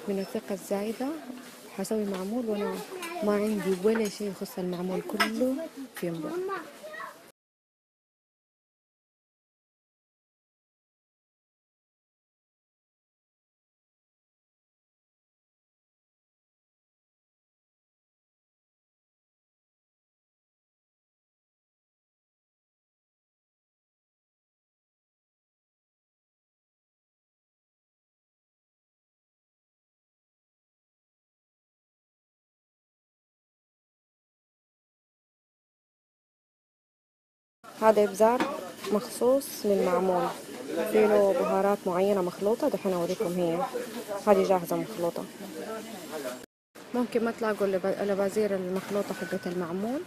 من الثقة الزايدة حسوي معمول وأنا ما عندي ولا شيء يخص المعمول، كله في ينبوع. هذا إبزار مخصوص للمعمول، فيه له بهارات معينة مخلوطة، دحين أوريكم هي. هذه جاهزة مخلوطة. ممكن ما تلاقوا الأبازير المخلوطة حقت المعمول.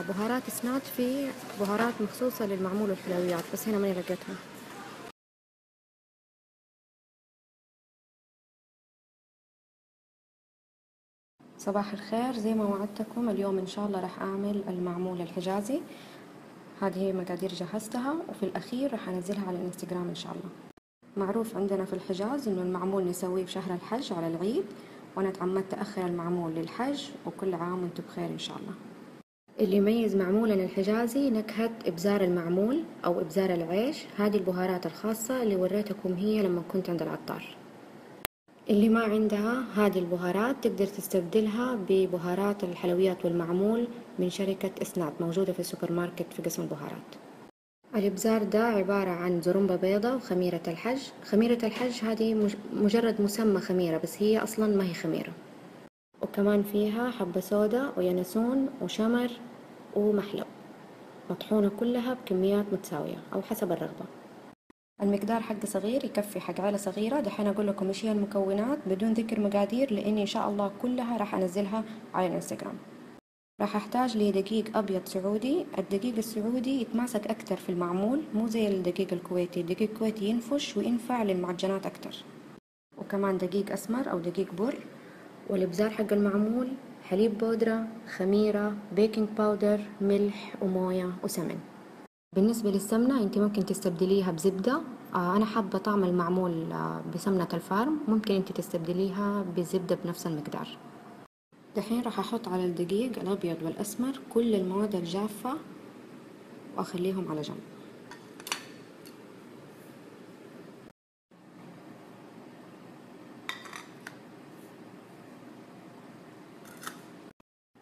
بهارات سنات، في بهارات مخصوصة للمعمول والحلويات، بس هنا ماني لقيتها. صباح الخير، زي ما وعدتكم اليوم إن شاء الله راح أعمل المعمول الحجازي. هذه هي مقادير جهزتها، وفي الأخير راح أنزلها على الانستجرام إن شاء الله. معروف عندنا في الحجاز إنه المعمول نسويه في شهر الحج على العيد، وأنا تعمدت أخر المعمول للحج، وكل عام وانتم بخير إن شاء الله. اللي يميز معمولنا الحجازي نكهة إبزار المعمول أو إبزار العيش. هذه البهارات الخاصة اللي وريتكم هي لما كنت عند العطار. اللي ما عندها هذه البهارات تقدر تستبدلها ببهارات الحلويات والمعمول من شركة إسناد، موجودة في السوبر ماركت في قسم البهارات. الإبزار ده عبارة عن زرمبة بيضة وخميرة الحج. خميرة الحج هذه مجرد مسمى خميرة، بس هي أصلا ما هي خميرة. وكمان فيها حبة سودا وينسون وشمر ومحلب، مطحونة كلها بكميات متساوية أو حسب الرغبة. المقدار حق صغير يكفي حق عائلة صغيرة. دحين أقول لكم إيش هي المكونات بدون ذكر مقادير، لأني إن شاء الله كلها راح أنزلها على الانستغرام. راح أحتاج لدقيق أبيض سعودي. الدقيق السعودي يتماسك أكتر في المعمول، مو زي الدقيق الكويتي. الدقيق الكويتي ينفش وينفع للمعجنات أكتر. وكمان دقيق أسمر أو دقيق بر. والإبزار حق المعمول حليب بودرة، خميرة، بيكنج باودر، ملح وموية وسمن. بالنسبة للسمنة انت ممكن تستبدليها بزبدة. انا حابة طعم المعمول بسمنة الفارم، ممكن انت تستبدليها بزبدة بنفس المقدار. دحين راح احط على الدقيق الابيض والاسمر كل المواد الجافة واخليهم على جنب.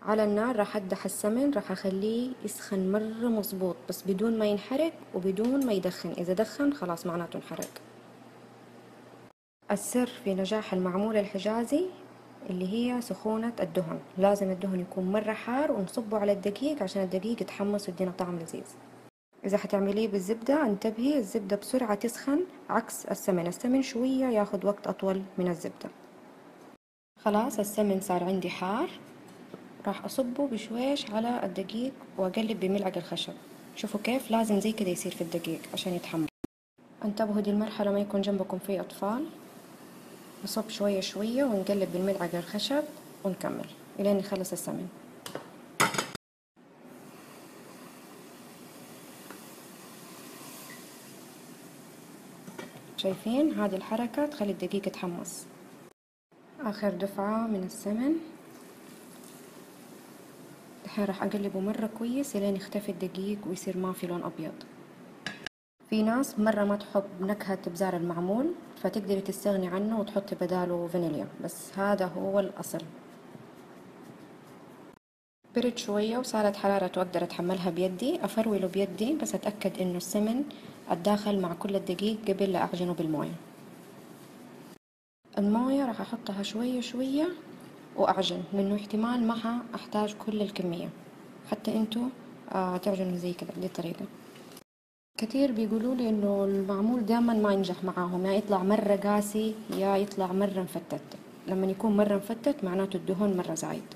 على النار راح أدح السمن، راح أخليه يسخن مرة مظبوط، بس بدون ما ينحرق وبدون ما يدخن. إذا دخن خلاص معناته انحرق. السر في نجاح المعمول الحجازي اللي هي سخونة الدهن. لازم الدهن يكون مرة حار ونصبه على الدقيق عشان الدقيق يتحمص ويدينا طعم لذيذ. إذا حتعمليه بالزبدة انتبهي، الزبدة بسرعة تسخن عكس السمن. السمن شوية ياخد وقت أطول من الزبدة. خلاص السمن صار عندي حار، راح أصبه بشويش على الدقيق وأقلب بملعقة الخشب. شوفوا كيف لازم زي كده يصير في الدقيق عشان يتحمر. انتبهوا دي المرحلة ما يكون جنبكم فيه أطفال. نصب شوية شوية ونقلب بالملعقة الخشب ونكمل إلين نخلص السمن. شايفين هذه الحركة تخلي الدقيق يتحمص. آخر دفعة من السمن. الحين راح أقلبه مرة كويس إلين يختفي الدقيق ويصير ما في لون أبيض. في ناس مرة ما تحب نكهة إبزار المعمول، فتقدري تستغني عنه وتحطي بداله فانيليا، بس هذا هو الأصل. برد شوية وصارت حرارته أقدر أتحملها بيدي. أفروله بيدي بس أتأكد إنه السمن أتداخل مع كل الدقيق قبل لا أعجنه بالموية. الموية راح أحطها شوية شوية وأعجن، لأنه احتمال معها أحتاج كل الكمية. حتى انتوا تعجنوا زي كده بدي الطريقة. كتير بيقولوا لي إنه المعمول دائما ما ينجح معاهم، يا يطلع مرة قاسي يا يطلع مرة مفتت. لما يكون مرة مفتت معناته الدهون مرة زايد.